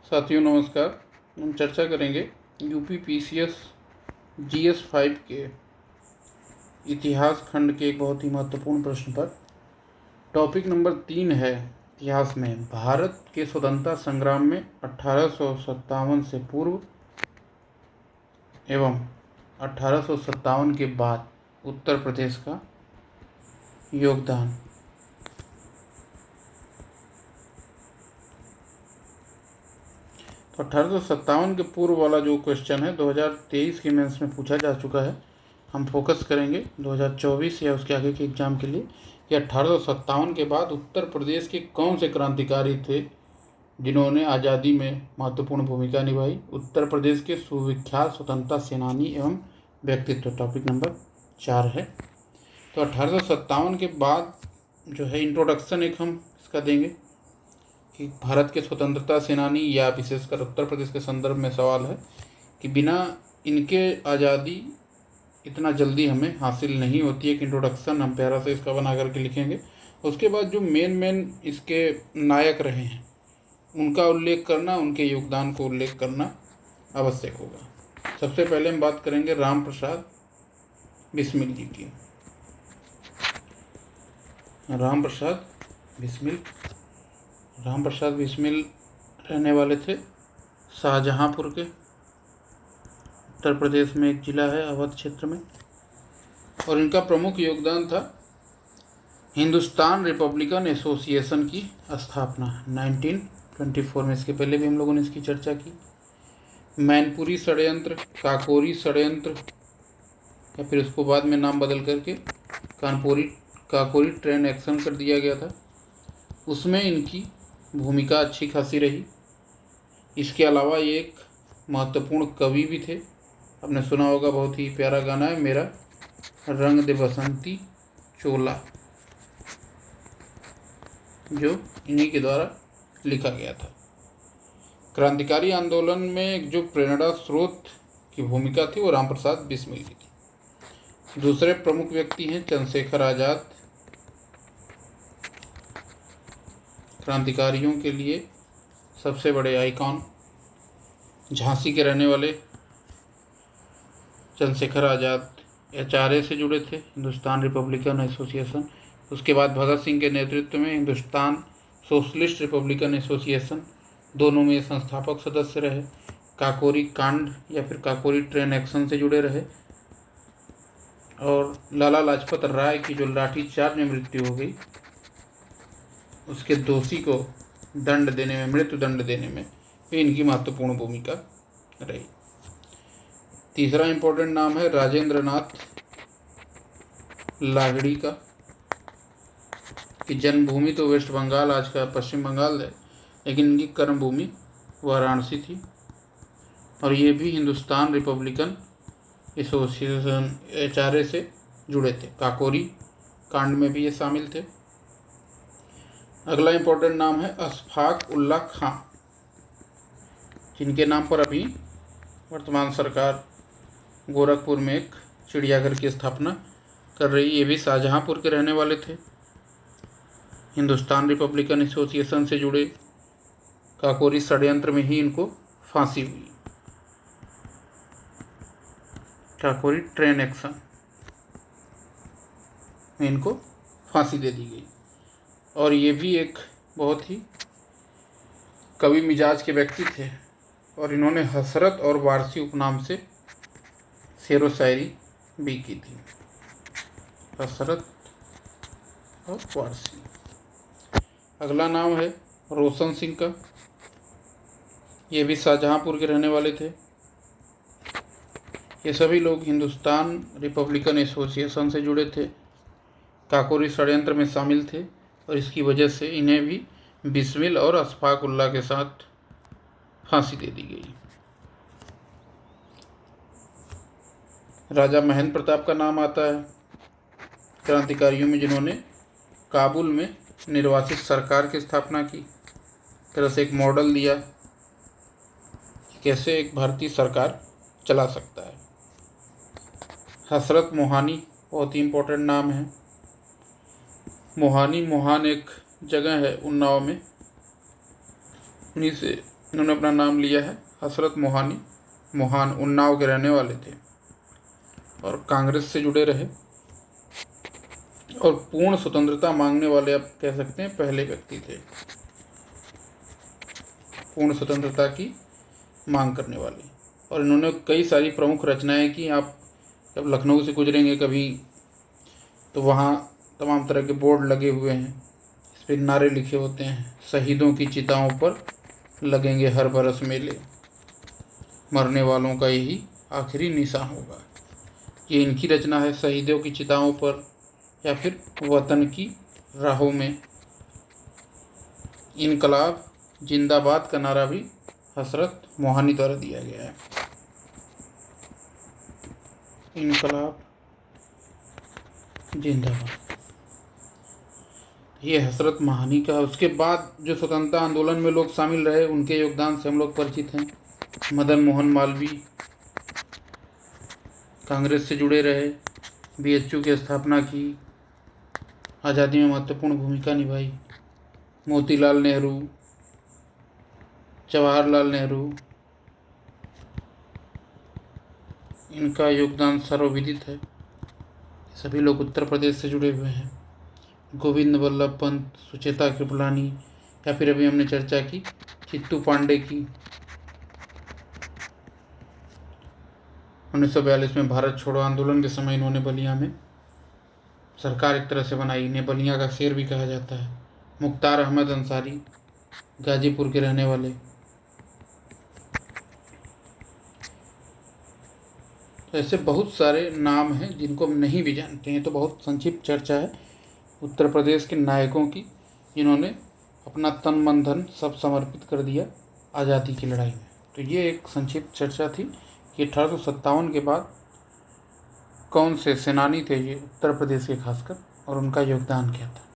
साथियों नमस्कार। हम चर्चा करेंगे यूपी पीसीएस जीएस 5 के इतिहास खंड के एक बहुत ही महत्वपूर्ण प्रश्न पर। टॉपिक नंबर 3 है इतिहास में भारत के स्वतंत्रता संग्राम में 1857 से पूर्व एवं 1857 के बाद उत्तर प्रदेश का योगदान। तो 1857 के पूर्व वाला जो क्वेश्चन है 2023 के मेंस में पूछा जा चुका है। हम फोकस करेंगे 2024 या उसके आगे के एग्जाम के लिए कि 1857 के बाद उत्तर प्रदेश के कौन से क्रांतिकारी थे जिन्होंने आज़ादी में महत्वपूर्ण भूमिका निभाई। उत्तर प्रदेश के सुविख्यात स्वतंत्रता सेनानी एवं व्यक्तित्व टॉपिक नंबर 4 है। तो 1857 के बाद जो है इंट्रोडक्शन एक हम इसका देंगे कि भारत के स्वतंत्रता सेनानी या विशेषकर उत्तर प्रदेश के संदर्भ में सवाल है कि बिना इनके आज़ादी इतना जल्दी हमें हासिल नहीं होती है। कि इंट्रोडक्शन हम प्यारा से इसका बना करके लिखेंगे। उसके बाद जो मेन इसके नायक रहे हैं उनका उल्लेख करना, उनके योगदान को उल्लेख करना आवश्यक होगा। सबसे पहले हम बात करेंगे राम प्रसाद बिस्मिल जी की। राम प्रसाद बिस्मिल रहने वाले थे शाहजहांपुर के, उत्तर प्रदेश में एक ज़िला है अवध क्षेत्र में। और इनका प्रमुख योगदान था हिंदुस्तान रिपब्लिकन एसोसिएशन की स्थापना 1924 में। इसके पहले भी हम लोगों ने इसकी चर्चा की। मैनपुरी षड्यंत्र, काकोरी षड्यंत्र या फिर उसको बाद में नाम बदल करके काकोरी ट्रेन एक्शन कर दिया गया था, उसमें इनकी भूमिका अच्छी खासी रही। इसके अलावा ये एक महत्वपूर्ण कवि भी थे। आपने सुना होगा, बहुत ही प्यारा गाना है मेरा रंग दे बसंती चोला, जो इन्हीं के द्वारा लिखा गया था। क्रांतिकारी आंदोलन में जो प्रेरणा स्रोत की भूमिका थी वो राम प्रसाद बिस्मिल की थी। दूसरे प्रमुख व्यक्ति हैं चंद्रशेखर आज़ाद, क्रांतिकारियों के लिए सबसे बड़े आइकॉन, झांसी के रहने वाले चंद्रशेखर आज़ाद एचआरए से जुड़े थे, हिंदुस्तान रिपब्लिकन एसोसिएशन। उसके बाद भगत सिंह के नेतृत्व में हिंदुस्तान सोशलिस्ट रिपब्लिकन एसोसिएशन, दोनों में संस्थापक सदस्य रहे। काकोरी कांड या फिर काकोरी ट्रेन एक्शन से जुड़े रहे। और लाला लाजपत राय की जो लाठीचार्ज में मृत्यु हो गई, उसके दोषी को दंड देने में, मृत्यु दंड देने में भी इनकी महत्वपूर्ण भूमिका रही। तीसरा इंपॉर्टेंट नाम है राजेंद्र नाथ लाहिड़ी का, कि जन्मभूमि तो वेस्ट बंगाल, आज का पश्चिम बंगाल है, लेकिन इनकी कर्मभूमि वाराणसी थी। और ये भी हिंदुस्तान रिपब्लिकन एसोसिएशन एचआरए से जुड़े थे। काकोरी कांड में भी ये शामिल थे। अगला इंपॉर्टेंट नाम है अशफाक उल्लाह खां, जिनके नाम पर अभी वर्तमान सरकार गोरखपुर में एक चिड़ियाघर की स्थापना कर रही। ये भी शाहजहांपुर के रहने वाले थे, हिंदुस्तान रिपब्लिकन एसोसिएशन से जुड़े। काकोरी षड्यंत्र में ही इनको फांसी हुई, काकोरी ट्रेन एक्शन में इनको फांसी दे दी गई। और ये भी एक बहुत ही कवि मिजाज के व्यक्ति थे और इन्होंने हसरत और वारसी उपनाम से शेरो शायरी भी की थी। हसरत और वारसी। अगला नाम है रोशन सिंह का, ये भी शाहजहांपुर के रहने वाले थे। ये सभी लोग हिंदुस्तान रिपब्लिकन एसोसिएशन से जुड़े थे, काकोरी षड्यंत्र में शामिल थे और इसकी वजह से इन्हें भी बिस्मिल और अशफाक उल्लाह के साथ फांसी दे दी गई। राजा महेंद्र प्रताप का नाम आता है क्रांतिकारियों में जिन्होंने काबुल में निर्वाचित सरकार की स्थापना की, तरह से एक मॉडल दिया कि कैसे एक भारतीय सरकार चला सकता है। हसरत मोहानी बहुत ही इम्पोर्टेंट नाम है। मोहान एक जगह है उन्नाव में, उन्हीं से इन्होंने अपना नाम लिया है हसरत मोहानी। मोहान उन्नाव के रहने वाले थे और कांग्रेस से जुड़े रहे और पूर्ण स्वतंत्रता मांगने वाले, आप कह सकते हैं, पहले व्यक्ति थे पूर्ण स्वतंत्रता की मांग करने वाले। और इन्होंने कई सारी प्रमुख रचनाएं की। आप जब लखनऊ से गुजरेंगे कभी तो वहाँ तमाम तरह के बोर्ड लगे हुए हैं, इस पर नारे लिखे होते हैं, शहीदों की चिताओं पर लगेंगे हर बरस मेले, मरने वालों का यही आखिरी निशान होगा। ये इनकी रचना है, शहीदों की चिताओं पर या फिर वतन की राहों में। इनकलाब जिंदाबाद का नारा भी हसरत मोहानी द्वारा दिया गया है। इनकलाब जिंदाबाद, ये हसरत मोहानी का। उसके बाद जो स्वतंत्रता आंदोलन में लोग शामिल रहे, उनके योगदान से हम लोग परिचित हैं। मदन मोहन मालवीय कांग्रेस से जुड़े रहे, बीएचयू की स्थापना की, आज़ादी में महत्वपूर्ण भूमिका निभाई। मोतीलाल नेहरू, जवाहरलाल नेहरू, इनका योगदान सर्वविदित है। सभी लोग उत्तर प्रदेश से जुड़े हुए हैं। गोविंद वल्लभ पंत, सुचेता कृपलानी, या फिर अभी हमने चर्चा की चित्तू पांडे की। 1942 में भारत छोड़ो आंदोलन के समय इन्होंने बलिया में सरकार एक तरह से बनाई। इन्हें बलिया का शेर भी कहा जाता है। मुख्तार अहमद अंसारी, गाजीपुर के रहने वाले। तो ऐसे बहुत सारे नाम हैं जिनको हम नहीं भी जानते हैं। तो बहुत संक्षिप्त चर्चा है उत्तर प्रदेश के नायकों की, जिन्होंने अपना तन मन धन सब समर्पित कर दिया आज़ादी की लड़ाई में। तो ये एक संक्षिप्त चर्चा थी कि 1857 के बाद कौन से सेनानी थे ये उत्तर प्रदेश के खासकर, और उनका योगदान क्या था।